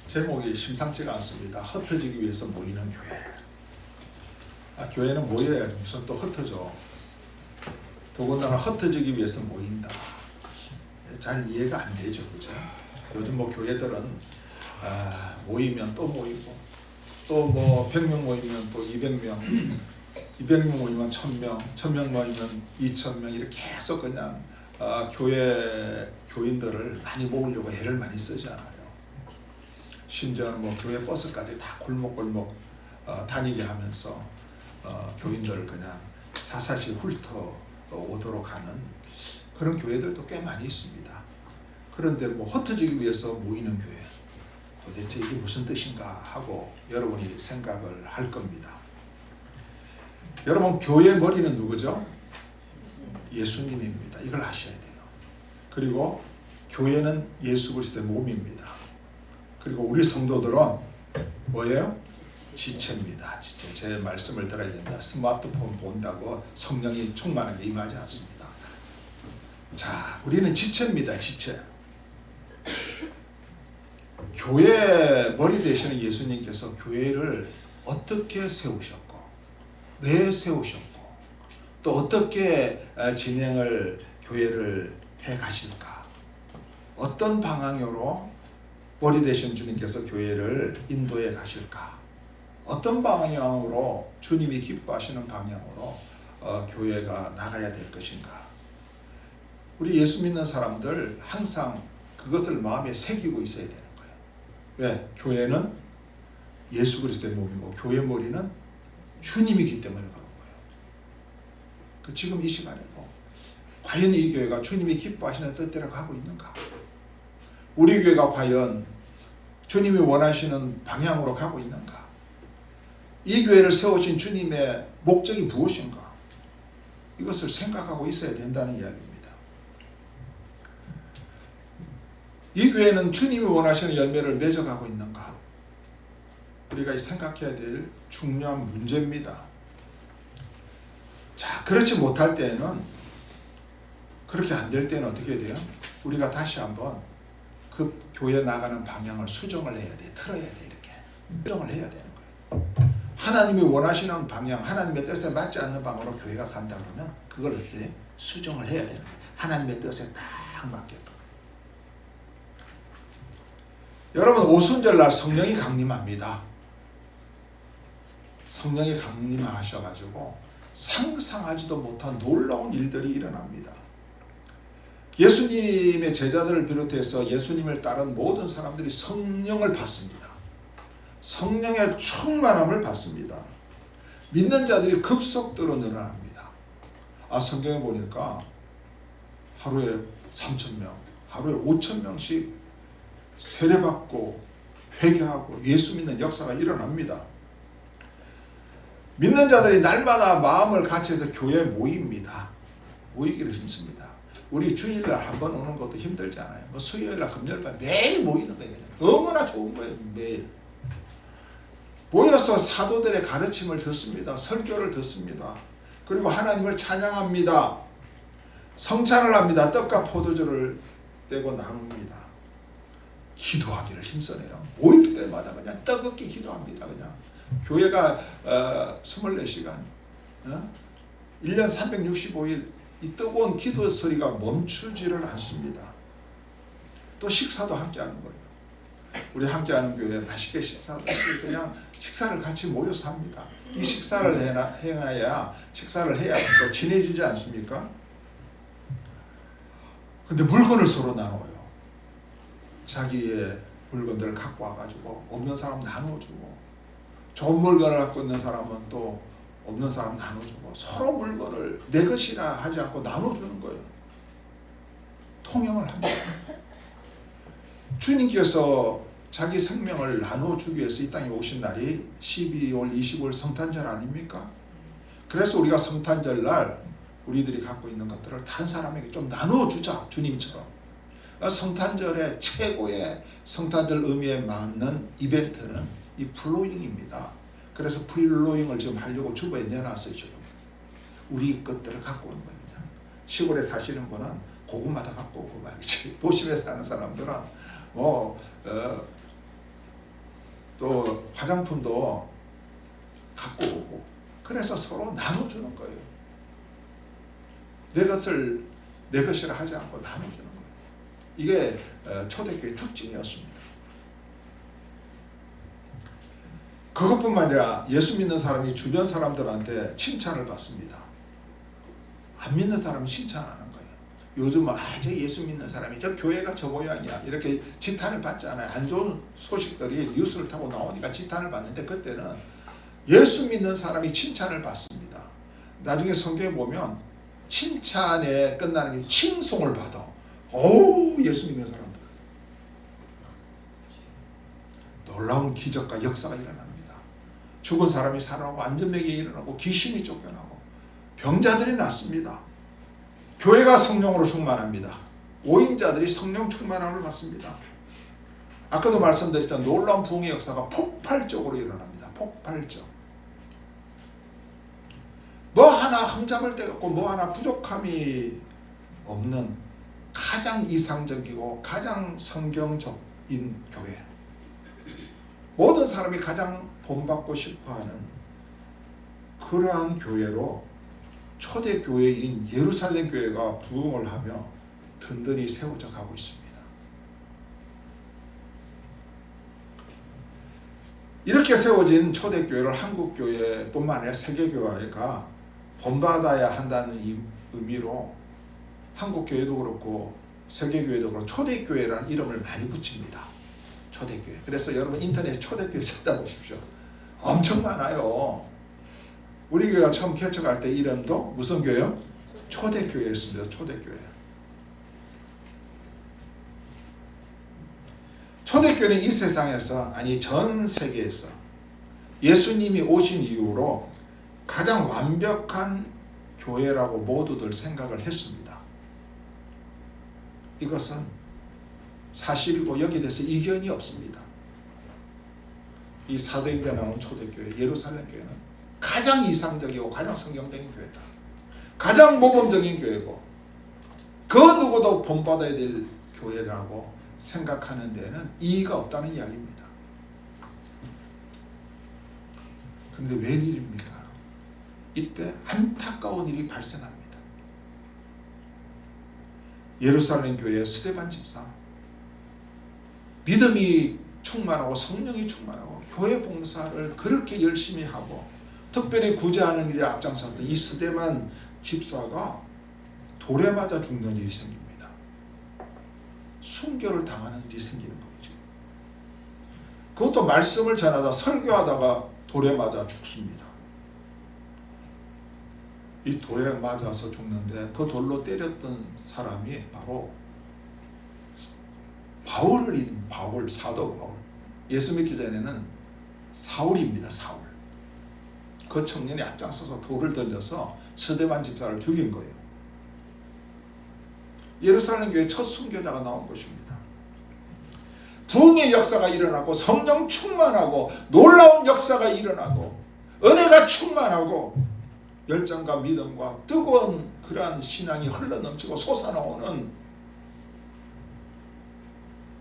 제목이 심상치가 않습니다. 흩어지기 위해서 모이는 교회. 교회는 모여야지 무슨 또 흩어져. 더군다나 흩어지기 위해서 모인다. 잘 이해가 안 되죠, 그죠? 요즘 뭐 교회들은 모이면 또 모이고, 또 뭐 100명 모이면 또 200명, 200명 모이면 1000명, 1000명 모이면 2000명 이렇게 계속 그냥 교인들을 많이 모으려고 애를 많이 쓰잖아요. 심지어는 뭐 교회 버스까지 다 골목골목 다니게 하면서 교인들을 그냥 사사시 훑어 오도록 하는 그런 교회들도 꽤 많이 있습니다. 그런데 뭐 흩어지기 위해서 모이는 교회, 도대체 이게 무슨 뜻인가 하고 여러분이 생각을 할 겁니다. 여러분, 교회의 머리는 누구죠? 예수님입니다. 이걸 아셔야 돼요. 그리고 교회는 예수 그리스도의 몸입니다. 그리고 우리 성도들은 뭐예요? 지체입니다. 지체. 제 말씀을 들어야 된다. 스마트폰 본다고 성령이 충만하게 임하지 않습니다. 자, 우리는 지체입니다. 지체. 교회 머리 되시는 예수님께서 교회를 어떻게 세우셨고, 왜 세우셨고, 또 어떻게 진행을 교회를 해 가실까? 어떤 방향으로 머리 되신 주님께서 교회를 인도해 가실까? 어떤 방향으로 주님이 기뻐하시는 방향으로 교회가 나가야 될 것인가? 우리 예수 믿는 사람들 항상 그것을 마음에 새기고 있어야 되는 거예요. 왜? 교회는 예수 그리스도의 몸이고 교회 머리는 주님이기 때문에 그런 거예요. 지금 이 시간에도 과연 이 교회가 주님이 기뻐하시는 뜻대로 가고 있는가? 우리 교회가 과연 주님이 원하시는 방향으로 가고 있는가? 이 교회를 세우신 주님의 목적이 무엇인가? 이것을 생각하고 있어야 된다는 이야기입니다. 이 교회는 주님이 원하시는 열매를 맺어가고 있는가? 우리가 생각해야 될 중요한 문제입니다. 자, 그렇지 못할 때에는, 그렇게 안 될 때는 어떻게 돼요? 우리가 다시 한번 그 교회 나가는 방향을 수정을 해야 돼. 틀어야 돼. 이렇게 수정을 해야 되는 거예요. 하나님이 원하시는 방향, 하나님의 뜻에 맞지 않는 방향으로 교회가 간다 그러면 그걸 어떻게 수정을 해야 되는 거예요. 하나님의 뜻에 딱 맞게끔. 여러분, 오순절날 성령이 강림합니다. 성령이 강림하셔가지고 상상하지도 못한 놀라운 일들이 일어납니다. 예수님의 제자들을 비롯해서 예수님을 따른 모든 사람들이 성령을 받습니다. 성령의 충만함을 받습니다. 믿는 자들이 급속도로 늘어납니다. 성경에 보니까 하루에 3,000명, 하루에 5,000명씩 세례받고 회개하고 예수 믿는 역사가 일어납니다. 믿는 자들이 날마다 마음을 같이해서 교회에 모입니다. 모이기를 힘씁니다. 우리 주일날 한 번 오는 것도 힘들지 않아요. 뭐 수요일날, 금요일날 매일 모이는 거예요. 얼마나 좋은 거예요. 매일 모여서 사도들의 가르침을 듣습니다. 설교를 듣습니다. 그리고 하나님을 찬양합니다. 성찬을 합니다. 떡과 포도주를 떼고 나눕니다. 기도하기를 힘쓰네요. 모일 때마다 그냥 뜨겁게 기도합니다. 그냥 교회가 24시간 1년 365일 이 뜨거운 기도 소리가 멈추지를 않습니다. 또 식사도 함께 하는 거예요. 우리 함께 하는 교회 맛있게 식사도 그냥 식사를 같이 모여서 합니다. 이 식사를 해야 또 친해지지 않습니까? 근데 물건을 서로 나눠요. 자기의 물건들을 갖고 와가지고 없는 사람 나눠주고, 좋은 물건을 갖고 있는 사람은 또 없는 사람 나눠주고, 서로 물건을 내 것이라 하지 않고 나눠주는 거예요. 통용을 합니다. 주님께서 자기 생명을 나눠주기 위해서 이 땅에 오신 날이 12월 25일 성탄절 아닙니까? 그래서 우리가 성탄절 날 우리들이 갖고 있는 것들을 다른 사람에게 좀 나눠주자, 주님처럼. 성탄절의 최고의 성탄절 의미에 맞는 이벤트는 이 플로잉입니다. 그래서 플로잉을 지금 하려고 주부에 내놨어요. 지금 우리 것들을 갖고 오는 거예요. 그냥 시골에 사시는 분은 고구마도 갖고 오고 말이지. 도심에 사는 사람들은 또 화장품도 갖고 오고, 그래서 서로 나눠주는 거예요. 내 것이라 하지 않고 나눠주는 거예요. 이게 초대교회 특징이었습니다. 그것뿐만 아니라 예수 믿는 사람이 주변 사람들한테 칭찬을 받습니다. 안 믿는 사람이 칭찬 안 하는 거예요. 요즘은 저 예수 믿는 사람이 저 교회가 저 모양이야 이렇게 지탄을 받잖아요. 안 좋은 소식들이 뉴스를 타고 나오니까 지탄을 받는데, 그때는 예수 믿는 사람이 칭찬을 받습니다. 나중에 성경에 보면 칭찬에 끝나는 게 칭송을 받아. 예수 믿는 사람들. 놀라운 기적과 역사가 일어납니다. 죽은 사람이 살아나고 안전병이 일어나고 귀신이 쫓겨나고 병자들이 낫습니다. 교회가 성령으로 충만합니다. 오인자들이 성령 충만함을 받습니다. 아까도 말씀드렸던 놀라운 부흥의 역사가 폭발적으로 일어납니다. 폭발적. 뭐 하나 흠잡을 데가 없고 뭐 하나 부족함이 없는 가장 이상적이고 가장 성경적인 교회. 모든 사람이 가장 본받고 싶어하는 그러한 교회로 초대교회인 예루살렘 교회가 부흥을 하며 든든히 세워져 가고 있습니다. 이렇게 세워진 초대교회를 한국교회뿐만 아니라 세계교회가 본받아야 한다는 의미로 한국교회도 그렇고 세계교회도 그렇고 초대교회라는 이름을 많이 붙입니다. 초대교회. 그래서 여러분 인터넷 초대교회 찾아보십시오. 엄청 많아요. 우리 교회가 처음 개척할 때 이름도 무슨 교회요? 초대교회였습니다. 초대교회. 초대교회는 이 세상에서, 아니 전 세계에서 예수님이 오신 이후로 가장 완벽한 교회라고 모두들 생각을 했습니다. 이것은 사실이고 여기에 대해서 이견이 없습니다. 이 사도행전에 나오는 초대교회 예루살렘 교회는 가장 이상적이고 가장 성경적인 교회다. 가장 모범적인 교회고 그 누구도 본받아야 될 교회라고 생각하는 데는 이의가 없다는 이야기입니다. 그런데 웬일입니까? 이때 안타까운 일이 발생합니다. 예루살렘 교회 스데반 집사, 믿음이 충만하고 성령이 충만하고 교회 봉사를 그렇게 열심히 하고 특별히 구제하는 일에 앞장섰던 이 스데반 집사가 돌에 맞아 죽는 일이 생깁니다. 순교를 당하는 일이 생기는 거죠. 그것도 말씀을 전하다 설교하다가 돌에 맞아 죽습니다. 이 돌에 맞아서 죽는데 그 돌로 때렸던 사람이 바로 바울, 사도 바울. 예수 믿기 전에는 사울입니다. 사울. 그 청년이 앞장서서 돌을 던져서 스데반 집사를 죽인 거예요. 예루살렘 교회 첫 순교자가 나온 것입니다. 부흥의 역사가 일어나고 성령 충만하고 놀라운 역사가 일어나고 은혜가 충만하고 열정과 믿음과 뜨거운 그러한 신앙이 흘러넘치고 솟아나오는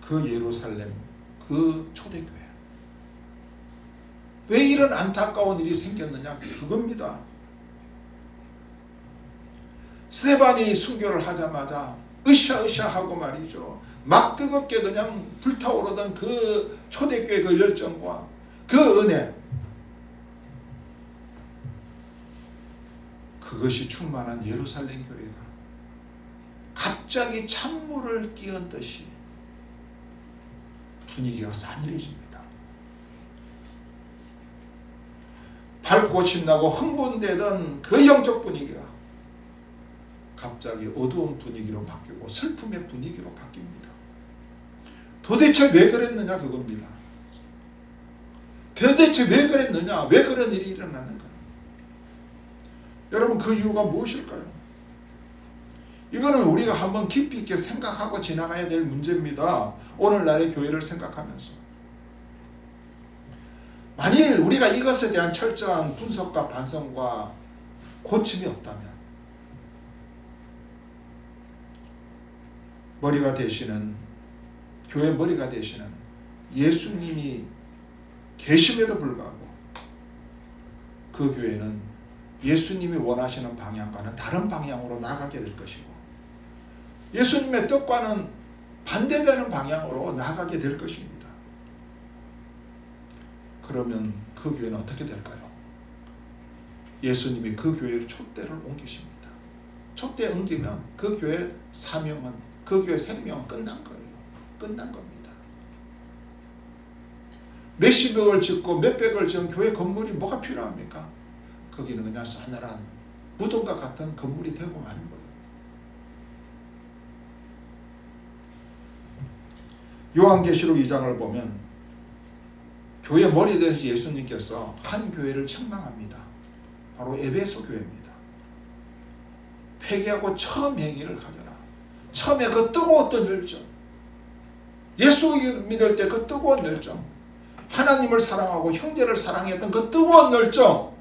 그 예루살렘, 그 초대교회. 왜 이런 안타까운 일이 생겼느냐? 그겁니다. 스데반이 순교를 하자마자 으쌰으쌰하고 말이죠. 막 뜨겁게 그냥 불타오르던 그 초대교회 그 열정과 그 은혜, 그것이 충만한 예루살렘 교회가 갑자기 찬물을 끼얹 듯이 분위기가 싸늘해집니다. 밝고 신나고 흥분되던 그 영적 분위기가 갑자기 어두운 분위기로 바뀌고 슬픔의 분위기로 바뀝니다. 도대체 왜 그랬느냐 그겁니다. 도대체 왜 그랬느냐? 왜 그런 일이 일어났는가? 여러분 그 이유가 무엇일까요? 이거는 우리가 한번 깊이 있게 생각하고 지나가야 될 문제입니다. 오늘날의 교회를 생각하면서. 만일 우리가 이것에 대한 철저한 분석과 반성과 고침이 없다면 머리가 되시는 교회 머리가 되시는 예수님이 계심에도 불구하고 그 교회는 예수님이 원하시는 방향과는 다른 방향으로 나가게 될 것이고 예수님의 뜻과는 반대되는 방향으로 나가게 될 것입니다. 그러면 그 교회는 어떻게 될까요? 예수님이 그 교회의 촛대를 옮기십니다. 촛대 옮기면 그 교회의 사명은, 그 교회의 생명은 끝난 거예요. 끝난 겁니다. 몇십억을 짓고 몇백을 지은 교회 건물이 뭐가 필요합니까? 거기는 그냥 싸늘한 무덤과 같은 건물이 되고 마는 거예요. 요한계시록 2장을 보면 교회 머리 되신 예수님께서 한 교회를 책망합니다. 바로 에베소 교회입니다. 회개하고 처음 행위를 가져라. 처음에 그 뜨거웠던 열정, 예수 믿을 때 그 뜨거운 열정, 하나님을 사랑하고 형제를 사랑했던 그 뜨거운 열정,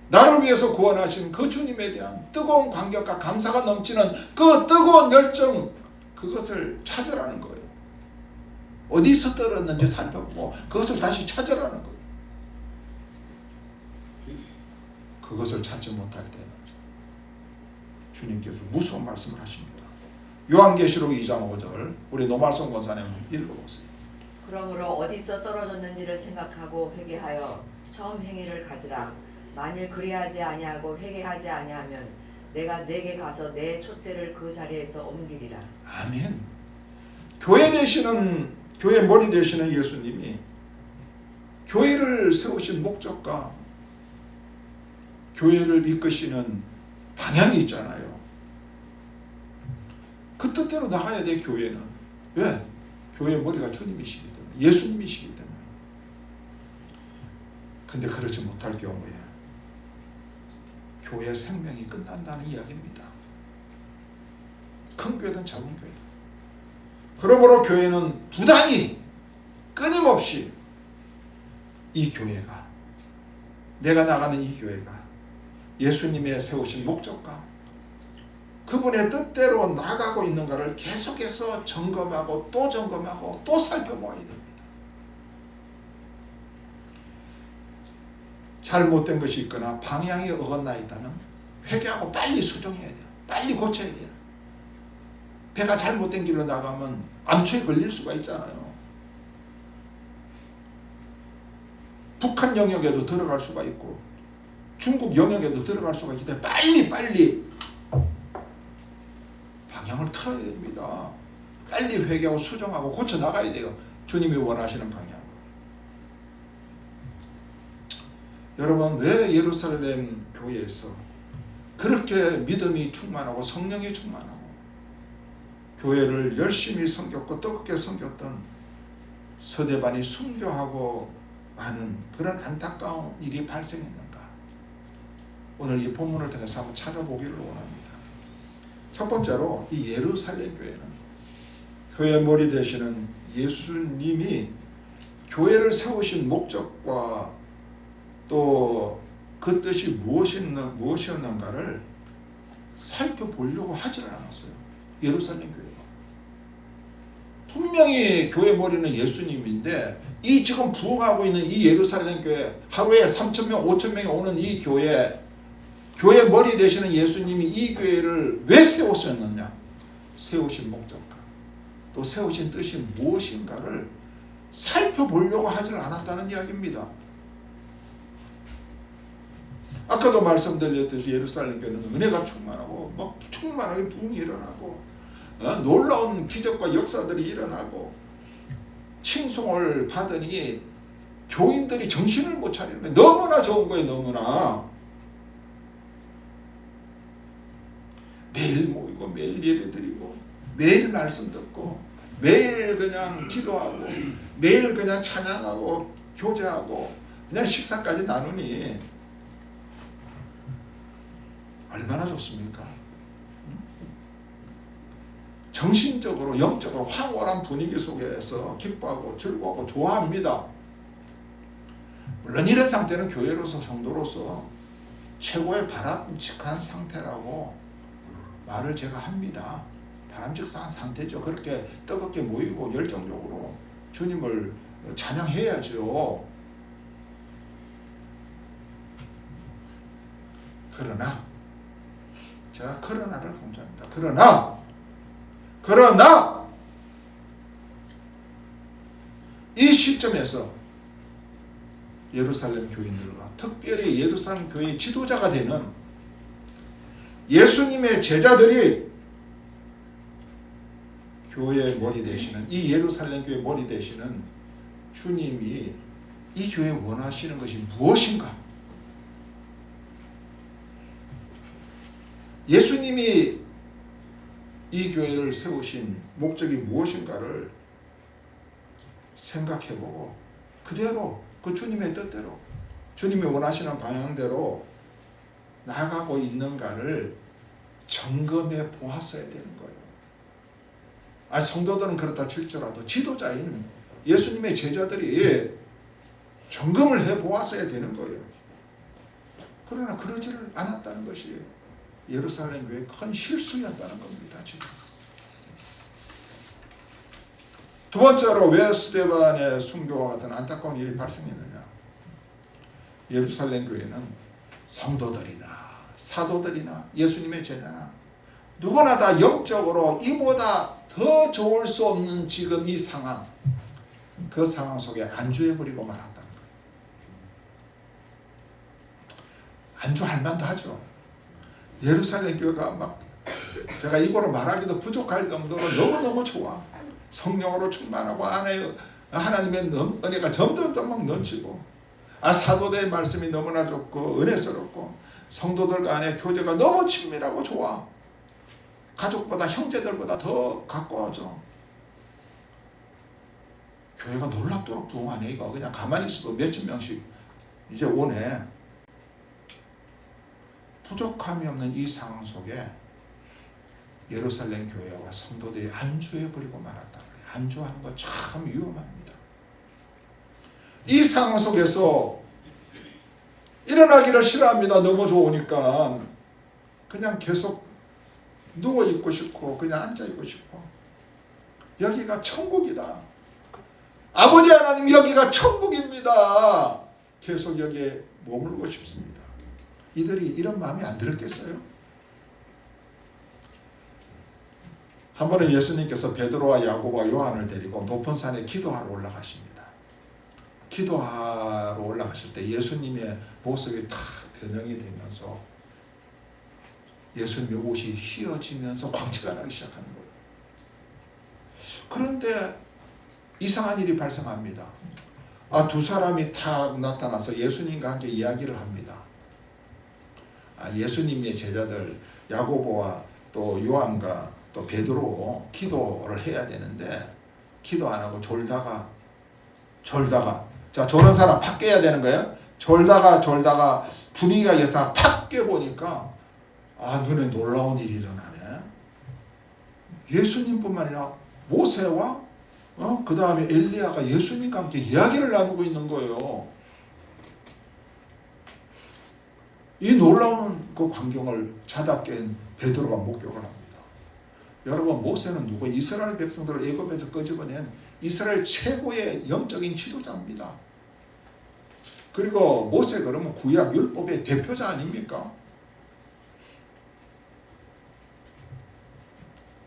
나를 위해서 구원하신 그 주님에 대한 뜨거운 감격과 감사가 넘치는 그 뜨거운 열정, 그것을 찾으라는 거예요. 어디서 떨었는지 살펴보고 그것을 다시 찾으라는 거예요. 그것을 찾지 못할 때는 주님께서 무서운 말씀을 하십니다. 요한계시록 2장 5절 우리 노말성 권사님 읽어보세요. 그러므로 어디서 떨어졌는지를 생각하고 회개하여 처음 행위를 가지라. 만일 그리하지 아니하고 회개하지 아니하면 내가 내게 가서 내 촛대를 그 자리에서 옮기리라. 아멘. 교회 되시는, 교회 머리 되시는 예수님이 교회를 세우신 목적과 교회를 이끄시는 방향이 있잖아요. 그 뜻대로 나가야 돼. 교회는. 왜? 교회의 머리가 주님이시기 때문에, 예수님이시기 때문에. 근데 그렇지 못할 경우에 교회의 생명이 끝난다는 이야기입니다. 큰 교회든 작은 교회든. 그러므로 교회는 부단히 끊임없이 이 교회가, 내가 나가는 이 교회가 예수님의 세우신 목적과 그분의 뜻대로 나가고 있는가를 계속해서 점검하고 또 점검하고 또 살펴보아야 됩니다. 잘못된 것이 있거나 방향이 어긋나 있다면 회개하고 빨리 수정해야 돼요. 빨리 고쳐야 돼요. 배가 잘못된 길로 나가면 암초에 걸릴 수가 있잖아요. 북한 영역에도 들어갈 수가 있고 중국 영역에도 들어갈 수가 있기 때문에 빨리 방향을 틀어야 됩니다. 빨리 회개하고 수정하고 고쳐 나가야 돼요. 주님이 원하시는 방향으로. 여러분, 왜 예루살렘 교회에서 그렇게 믿음이 충만하고 성령이 충만하고 교회를 열심히 섬겼고 뜨겁게 섬겼던 서대반이 순교하고 많은 그런 안타까운 일이 발생했는가? 오늘 이 본문을 통해서 한번 찾아보기를 원합니다. 첫 번째로 이 예루살렘 교회는 교회 머리 되시는 예수님이 교회를 세우신 목적과 또 그 뜻이 무엇이었는가를 살펴보려고 하지는 않았어요. 예루살렘 교회가. 분명히 교회 머리는 예수님인데 이 지금 부흥하고 있는 이 예루살렘 교회, 하루에 3,000명, 5,000명이 오는 이 교회 머리 되시는 예수님이 이 교회를 왜 세우셨느냐? 세우신 목적과 또 세우신 뜻이 무엇인가를 살펴보려고 하지 않았다는 이야기입니다. 아까도 말씀드렸듯이 예루살렘 교회는 은혜가 충만하고 막 충만하게 부흥이 일어나고 놀라운 기적과 역사들이 일어나고 칭송을 받으니 교인들이 정신을 못 차리는 거예요. 너무나 좋은 거예요. 너무나. 매일 모이고 매일 예배드리고 매일 말씀 듣고 매일 그냥 기도하고 매일 그냥 찬양하고 교제하고 그냥 식사까지 나누니 얼마나 좋습니까? 정신적으로 영적으로 황홀한 분위기 속에서 기뻐하고 즐거워하고 좋아합니다. 물론 이런 상태는 교회로서 성도로서 최고의 바람직한 상태라고 말을 제가 합니다. 바람직한 상태죠. 그렇게 뜨겁게 모이고 열정적으로 주님을 찬양해야죠. 그러나 제가 그러나를 강조합니다. 그러나 이 시점에서 예루살렘 교인들과 특별히 예루살렘 교회의 지도자가 되는 예수님의 제자들이 교회의 머리 되시는, 이 예루살렘 교회의 머리 되시는 주님이 이 교회에 원하시는 것이 무엇인가? 예수님이 이 교회를 세우신 목적이 무엇인가를 생각해보고 그대로 그 주님의 뜻대로 주님이 원하시는 방향대로 나아가고 있는가를 점검해 보았어야 되는 거예요. 성도들은 그렇다 칠지라도 지도자인 예수님의 제자들이 점검을 해 보았어야 되는 거예요. 그러나 그러지를 않았다는 것이 예루살렘 교회의 큰 실수였다는 겁니다. 지금. 두 번째로 왜 스데반의 순교와 같은 안타까운 일이 발생했느냐? 예루살렘 교회는 성도들이나 사도들이나 예수님의 제자나 누구나 다 영적으로 이보다 더 좋을 수 없는 지금 이 상황, 그 상황 속에 안주해버리고 말았다는 거예요. 안주할 만도 하죠. 예루살렘 교회가 막 제가 입으로 말하기도 부족할 정도로 너무너무 좋아. 성령으로 충만하고 안에 하나님의 은혜가 점점 막 넘치고 사도들의 말씀이 너무나 좋고 은혜스럽고 성도들 간의 교제가 너무 친밀하고 좋아. 가족보다 형제들보다 더 가까워져. 교회가 놀랍도록 부흥하네. 이거 그냥 가만히 있어도 몇천 명씩 이제 오네. 부족함이 없는 이 상황 속에 예루살렘 교회와 성도들이 안주해버리고 말았다는 거예요. 안주하는 거 참 위험합니다. 이 상황 속에서 일어나기를 싫어합니다. 너무 좋으니까 그냥 계속 누워있고 싶고 그냥 앉아있고 싶어. 여기가 천국이다. 아버지 하나님 여기가 천국입니다. 계속 여기에 머물고 싶습니다. 이들이 이런 마음이 안 들었겠어요? 한 번은 예수님께서 베드로와 야고보와 요한을 데리고 높은 산에 기도하러 올라가십니다. 기도하러 올라가실 때 예수님의 모습이 다 변형이 되면서 예수님의 옷이 휘어지면서 광채가 나기 시작하는 거예요. 그런데 이상한 일이 발생합니다. 두 사람이 탁 나타나서 예수님과 함께 이야기를 합니다. 예수님의 제자들 야고보와 또 요한과 또 베드로 기도를 해야 되는데 기도 안 하고 졸다가 자 조는 사람 팍 깨야 되는 거예요. 졸다가 분위기가 예상 팍 깨보니까 눈에 놀라운 일이 일어나네. 예수님뿐만 아니라 모세와 그 다음에 엘리야가 예수님과 함께 이야기를 나누고 있는 거예요. 이 놀라운 그 광경을 자다 깬 베드로가 목격을 합니다. 여러분, 모세는 누구? 이스라엘 백성들을 애굽에서 끄집어낸 이스라엘 최고의 영적인 지도자입니다. 그리고 모세 그러면 구약 율법의 대표자 아닙니까?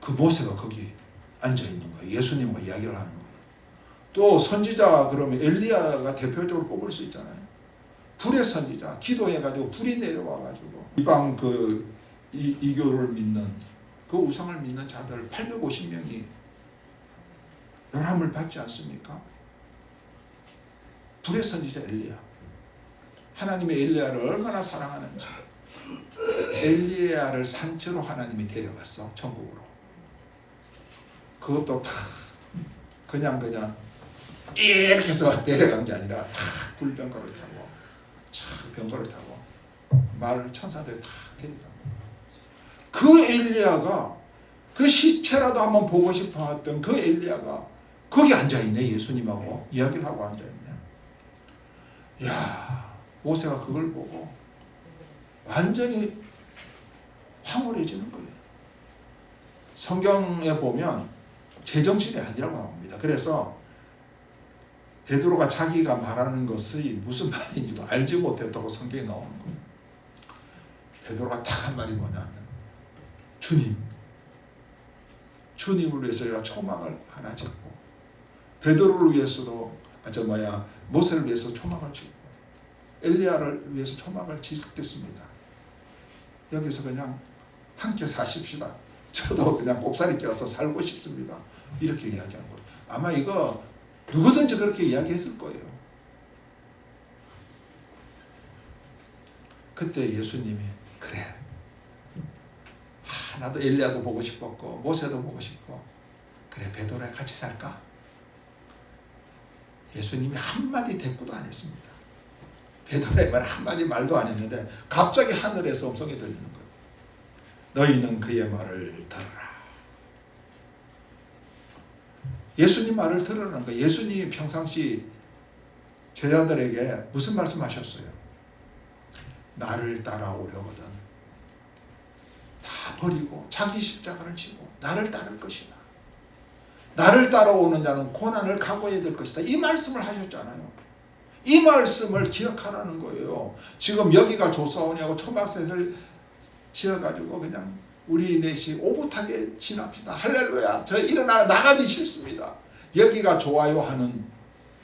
그 모세가 거기 앉아있는 거예요. 예수님과 이야기를 하는 거예요. 또 선지자 그러면 엘리야가 대표적으로 꼽을 수 있잖아요. 불의 선지자, 기도해가지고 불이 내려와가지고 이방 이교를 믿는 그 우상을 믿는 자들 850명이 연함을 받지 않습니까? 불의 선지자 엘리야. 하나님의 엘리야를 얼마나 사랑하는지. 엘리야를 산채로 하나님이 데려갔어, 천국으로. 그것도 다 그냥 이렇게 해서 데려간 게 아니라 다 불병거를 타고 병거를 타고 말 천사들 다 데려간 거예요. 그 엘리야가 그 시체라도 한번 보고 싶어 했던 그 엘리야가 거기 앉아있네. 예수님하고 이야기를 하고 앉아있네. 이야, 모세가 그걸 보고 완전히 황홀해지는 거예요. 성경에 보면 제정신이 아니라고 나옵니다. 그래서 베드로가 자기가 말하는 것이 무슨 말인지도 알지 못했다고 성경에 나오는 거예요. 베드로가 딱 한 말이 뭐냐면 주님을 위해서 제가 초막을 하나 짓고 베드로를 위해서도 모세를 위해서 초막을 짓고 엘리야를 위해서 초막을 짓겠습니다. 여기서 그냥 함께 사십시다. 저도 그냥 곱살이 껴서 살고 싶습니다. 이렇게 이야기한 거예요. 아마 이거 누구든지 그렇게 이야기했을 거예요. 그때 예수님이 그래, 나도 엘리야도 보고 싶었고 모세도 보고 싶고, 그래 베드로랑 같이 살까? 예수님이 한마디 대꾸도 안 했습니다. 베드로의 말 한마디 말도 안 했는데 갑자기 하늘에서 음성이 들리는 거예요. 너희는 그의 말을 들어라. 예수님 말을 들으라는 거예요. 예수님이 평상시 제자들에게 무슨 말씀하셨어요? 나를 따라오려거든 다 버리고 자기 십자가를 지고 나를 따를 것이다. 나를 따라오는 자는 고난을 각오해야 될 것이다. 이 말씀을 하셨잖아요. 이 말씀을 기억하라는 거예요. 지금 여기가 조사원이하고 초막셋을 지어가지고 그냥 우리 넷이 오붓하게 지납시다. 할렐루야. 저 일어나 나가기 싫습니다. 여기가 좋아요 하는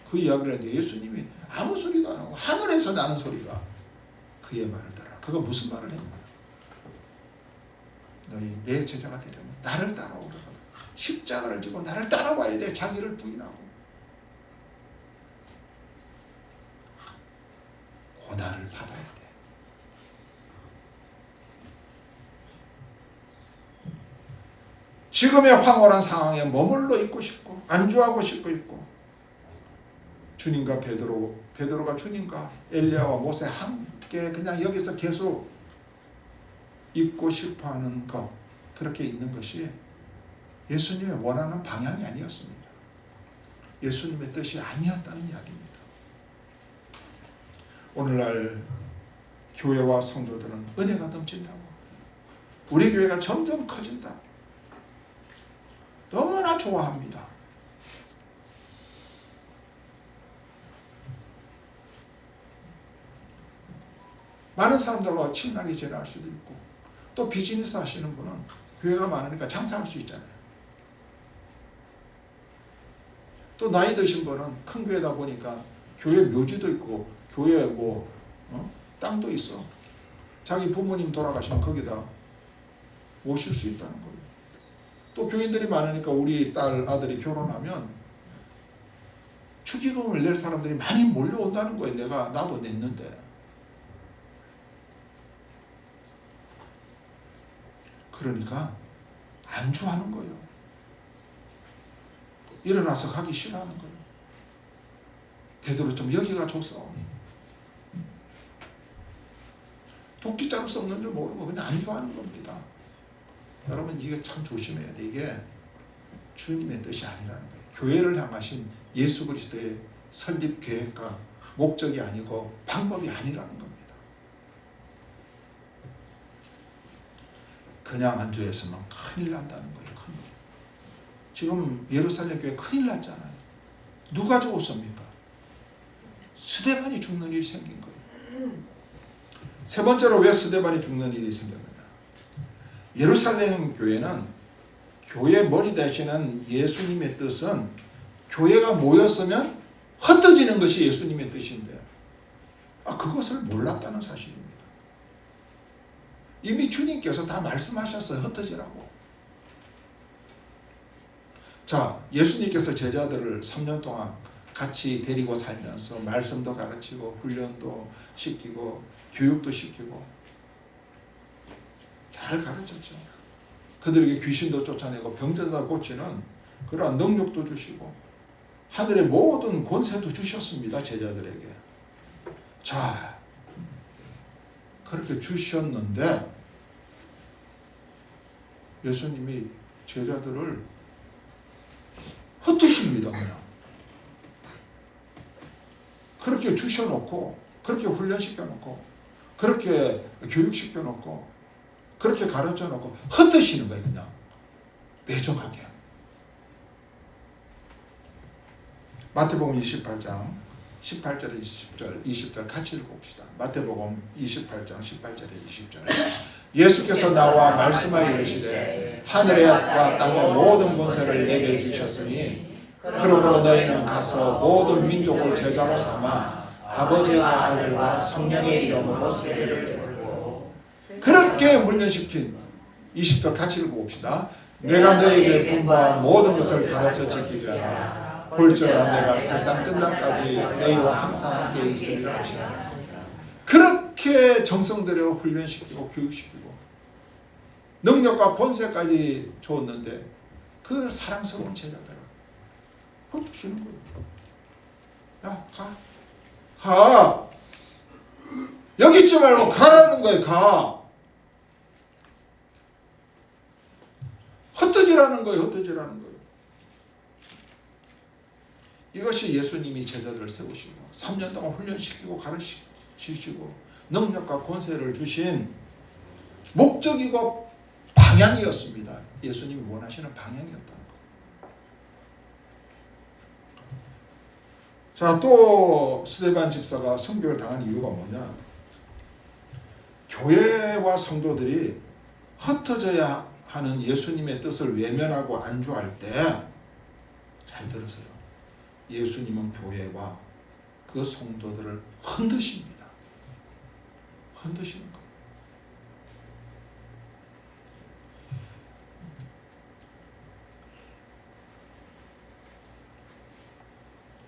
그 이야기를 했는데 예수님이 아무 소리도 안 하고 하늘에서 나는 소리가 그의 말을 들어라. 그가 무슨 말을 했느냐? 너희 내 제자가 되려면 나를 따라오라. 십자가를 지고 나를 따라와야 돼. 자기를 부인하고 고난을 받아야 돼. 지금의 황홀한 상황에 머물러 있고 싶고 안주하고 싶고 있고, 주님과 베드로가 주님과 엘리야와 모세 함께 그냥 여기서 계속 있고 싶어하는 것, 그렇게 있는 것이 예수님의 원하는 방향이 아니었습니다. 예수님의 뜻이 아니었다는 이야기입니다. 오늘날 교회와 성도들은 은혜가 넘친다고, 우리 교회가 점점 커진다고 너무나 좋아합니다. 많은 사람들과 친하게 지낼 수도 있고, 또 비즈니스 하시는 분은 교회가 많으니까 장사할 수 있잖아요. 또 나이 드신 분은 큰 교회다 보니까 교회 묘지도 있고 교회 땅도 있어. 자기 부모님 돌아가시면 거기다 모실 수 있다는 거예요. 또 교인들이 많으니까 우리 딸 아들이 결혼하면 축의금을 낼 사람들이 많이 몰려온다는 거예요. 나도 냈는데. 그러니까 안주하는 거예요. 일어나서 가기 싫어하는 거예요. 베드로 좀 여기가 좋사오니 도끼자루 썩는 줄 모르고 그냥 안주하는 겁니다. 여러분 이게 참 조심해야 돼. 이게 주님의 뜻이 아니라는 거예요. 교회를 향하신 예수 그리스도의 설립 계획과 목적이 아니고 방법이 아니라는 겁니다. 그냥 안주했으면 큰일 난다는 거예요. 큰일. 지금 예루살렘 교회 큰일 났잖아요. 누가 죽었습니까? 스데반이 죽는 일이 생긴 거예요. 세 번째로 왜 스데반이 죽는 일이 생겼느냐? 예루살렘 교회는 교회 머리 되시는 예수님의 뜻은 교회가 모였으면 흩어지는 것이 예수님의 뜻인데 그것을 몰랐다는 사실입니다. 이미 주님께서 다 말씀하셨어요. 흩어지라고. 자, 예수님께서 제자들을 3년 동안 같이 데리고 살면서 말씀도 가르치고 훈련도 시키고 교육도 시키고 잘 가르쳤죠. 그들에게 귀신도 쫓아내고 병자도 고치는 그러한 능력도 주시고 하늘의 모든 권세도 주셨습니다. 제자들에게. 자, 그렇게 주셨는데 예수님이 제자들을 흩으십니다. 그냥 그렇게 주셔놓고 그렇게 훈련시켜놓고 그렇게 교육시켜놓고 그렇게 가르쳐놓고 흩으시는 거예요. 그냥 매정하게. 마태복음 28장 18절에 20절 같이 읽어봅시다. 마태복음 28장 18절에 20절. 예수께서 나와 말씀하여 이르시되 하늘과 땅의 모든 권세를 내게 주셨으니 그러므로 너희는 가서 모든 민족을 제자로 삼아 아버지와 아들과 성령의 이름으로 세례를 주라. 그렇게 훈련시킨 20절 같이 읽어봅시다. 내가 너희에게 분부한 모든 것을 가르쳐 지키게 하라. 볼지어다 내가 세상 끝날까지 너희와 항상 함께 있으리라 하시라. 그렇게 정성들여 훈련시키고 교육시키고 능력과 권세까지 줬는데 그 사랑스러운 제자들을 헛주시는 거예요. 야, 가. 여기 있지 말고 가라는 거예요. 가. 헛되지라는 거예요. 헛되지라는 거예요. 이것이 예수님이 제자들을 세우시고 3년 동안 훈련시키고 가르치시고 능력과 권세를 주신 목적이고 방향이었습니다. 예수님이 원하시는 방향이었다는 것. 자, 또 스데반 집사가 순교를 당한 이유가 뭐냐? 교회와 성도들이 흩어져야 하는 예수님의 뜻을 외면하고 안주할 때, 잘 들으세요. 예수님은 교회와 그 성도들을 흔드십니다. 흔드시는 거예요.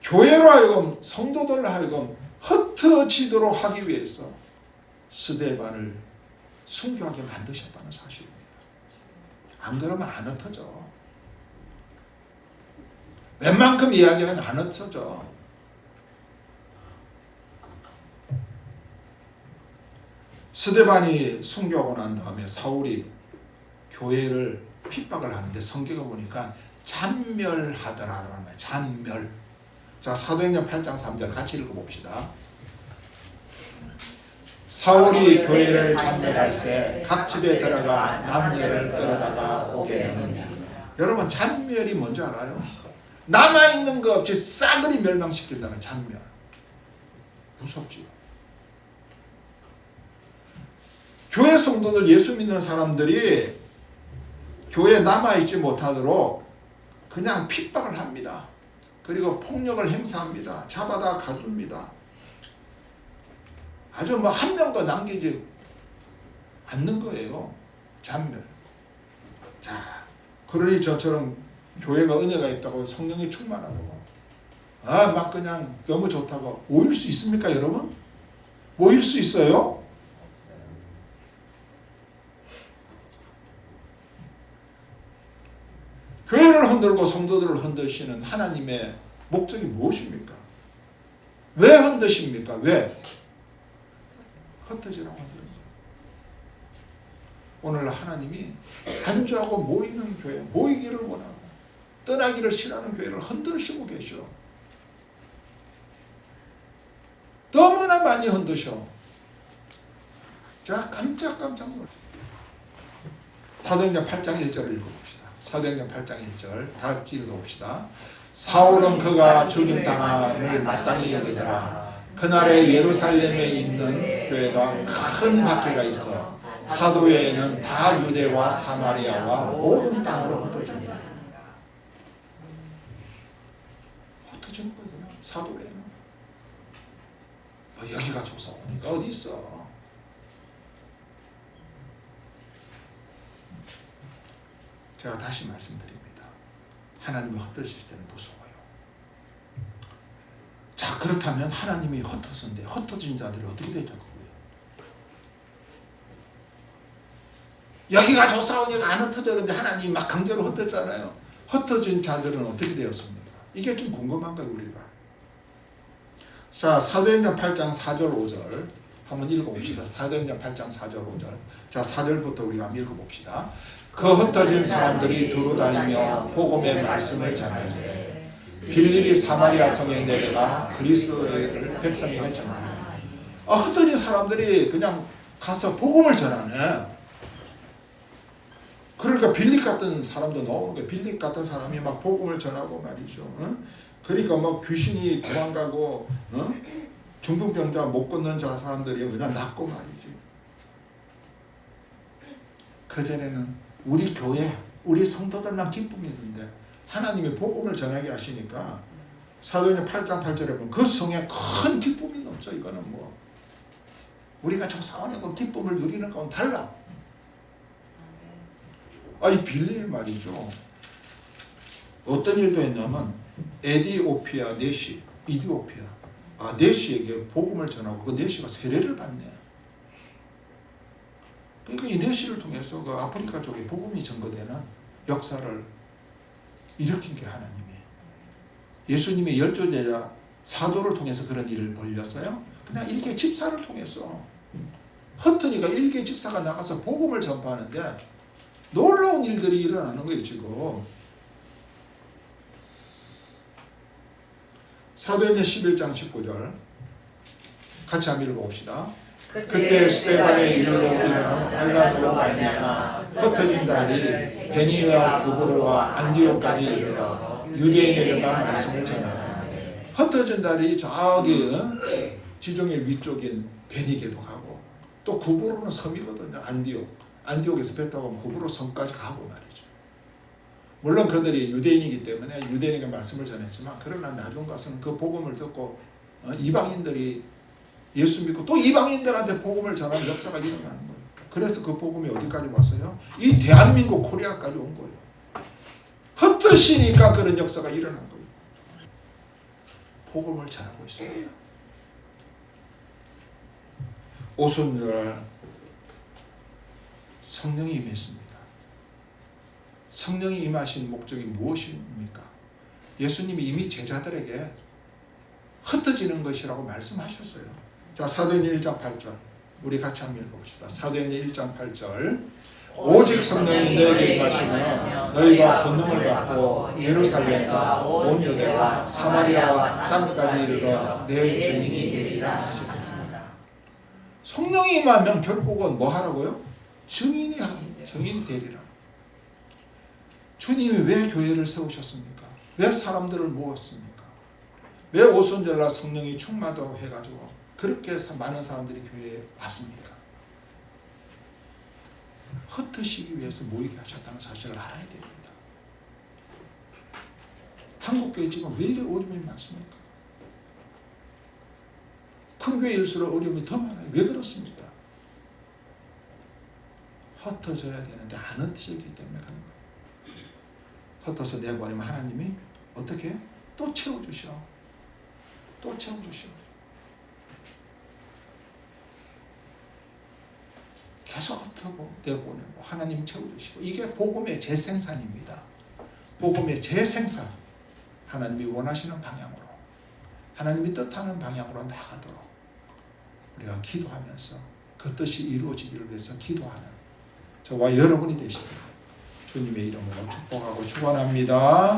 교회로 하여금 성도들로 하여금 흩어지도록 하기 위해서 스데반을 순교하게 만드셨다는 사실입니다. 안 그러면 안 흩어져. 웬만큼 이야기하면 안 흩어져. 스데반이 순교하고 난 다음에 사울이 교회를 핍박을 하는데 성경에 보니까 잔멸하더라라는 거예요. 잔멸. 자, 사도행전 8장 3절 같이 읽어봅시다. 사울이 교회를 잔멸할세 각 집에 들어가 남녀를 끌어다가 오게 하느니라. 여러분, 잔멸이 뭔지 알아요? 남아있는 것 없이 싸그리 멸망시킨다는 잔멸. 무섭지요. 교회 성도들, 예수 믿는 사람들이 교회에 남아있지 못하도록 그냥 핍박을 합니다. 그리고 폭력을 행사합니다. 잡아다 가둡니다. 아주 한 명도 남기지 않는 거예요. 잔멸. 자, 그러니 저처럼 교회가 은혜가 있다고 성령이 충만하다고 막 그냥 너무 좋다고 모일 수 있습니까, 여러분? 모일 수 있어요? 교회를 흔들고 성도들을 흔드시는 하나님의 목적이 무엇입니까? 왜 흔드십니까? 왜? 흩어지라고 흔드는 거예요. 오늘 하나님이 간주하고 모이는 교회, 모이기를 원하고 떠나기를 싫어하는 교회를 흔드시고 계셔. 너무나 많이 흔드셔. 자, 깜짝깜짝 놀라. 사도행전 8장 1절을 읽어봅시다. 사도행전 8장 1절 다 같이 읽어봅시다. 사울은 그가 죽임당함을 마땅히 여기더라. 그날에 예루살렘에 있는 교회가 큰 박해가 있어 사도회에는 다 유대와 사마리아와 모든 땅으로 흩어집니다. 흩어지는 거예요. 그냥 사도회는 여기가 조사오니까 어디 있어. 제가 다시 말씀드립니다. 하나님이 흩어질 때는 무서워요. 자, 그렇다면 하나님이 흩어진데 흩어진 자들이 어떻게 되냐고요. 여기가 조사오니까 안 흩어졌는데 하나님이 막 강제로 흩었잖아요. 흩어진 자들은 어떻게 되었습니까? 이게 좀 궁금한 거예요, 우리가. 자, 사도행전 8장 4절 5절 한번 읽어봅시다. 사도행전 8장 4절 5절. 자, 4절부터 우리가 한번 읽어봅시다. 그 흩어진 사람들이 두루 다니며 복음의 말씀을 전하였어요. 빌립이 사마리아 성에 내려가 그리스도를 백성에게 전하니. 흩어진 사람들이 그냥 가서 복음을 전하네. 그러니까 빌립 같은 사람도 나오는 거예요. 빌립 같은 사람이 막 복음을 전하고 말이죠. 그러니까 뭐 귀신이 도망가고 중풍병자 못 걷는 자 사람들이 그냥 낫고 말이지. 그전에는 우리 교회 우리 성도들만 기쁨이 있는데 하나님이 복음을 전하게 하시니까 사도행전 8장 8절에 보면 그 성에 큰 기쁨이 넘쳐. 이거는 뭐 우리가 조사원하고 기쁨을 누리는 건 달라. 이 빌릴 말이죠. 어떤 일도 했냐면 에디오피아 네시, 이디오피아 네시에게 복음을 전하고 그 네시가 세례를 받네. 그러니까 이 네시를 통해서 그 아프리카 쪽에 복음이 전거되는 역사를 일으킨 게 하나님이. 예수님의 열조 제자 사도를 통해서 그런 일을 벌렸어요? 그냥 일개 집사를 통해서. 헌터니가 일개 집사가 나가서 복음을 전파하는데 놀라운 일들이 일어나는 거예요 지금. 사도행전 11장 19절 같이 한번 읽어봅시다. 그때 스데반의 일로 일어난 반란으로 말미암아 흩어진 달이 베니와 구브로와 안디옥까지 이르러 유대인에게만 말씀을 전하라. 흩어진 달이 저기 지중해 위쪽인 베니게도 가고 또 구브로는 섬이거든요. 안디옥에서 배 타고 구브로 섬까지 가고 말이죠. 물론 그들이 유대인이기 때문에 유대인에게 말씀을 전했지만 그러나 나중 가서는 그 복음을 듣고 이방인들이 예수 믿고 또 이방인들한테 복음을 전하는 역사가 일어나는 거예요. 그래서 그 복음이 어디까지 왔어요? 이 대한민국 코리아까지 온 거예요. 흩으시니까 그런 역사가 일어난 거예요. 복음을 전하고 있어요. 오순절 성령이 임했습니다. 성령이 임하신 목적이 무엇입니까? 예수님이 이미 제자들에게 흩어지는 것이라고 말씀하셨어요. 자, 사도행전 1장 8절 우리 같이 한번 읽어봅시다. 사도행전 1장 8절 오직 성령이 너에게 임하시면 너희가 권능을 받고 예루살렘과 온 유대와 사마리아와 땅끝까지 이르러 내 증인이 되리라 하시니라. 성령이 임하면 결국은 뭐 하라고요? 증인이 되리라. 주님이 왜 교회를 세우셨습니까? 왜 사람들을 모았습니까? 왜 오순절날 성령이 충만하다고 해가지고 그렇게 많은 사람들이 교회에 왔습니까? 흩으시기 위해서 모이게 하셨다는 사실을 알아야 됩니다. 한국교회 지금 왜 이렇게 어려움이 많습니까? 큰 교회일수록 어려움이 더 많아요. 왜 그렇습니까? 흩어져야 되는데 안 흩어지기 때문에 그런 거예요. 흩어서 내버리면 하나님이 어떻게? 또 채워주셔. 또 채워주셔. 계속 흩어고 내보내고 하나님 채워주시고 이게 복음의 재생산입니다. 복음의 재생산. 하나님이 원하시는 방향으로 하나님이 뜻하는 방향으로 나가도록 우리가 기도하면서 그 뜻이 이루어지기를 위해서 기도하는 저와 여러분이 되시길 주님의 이름으로 축복하고 축원합니다.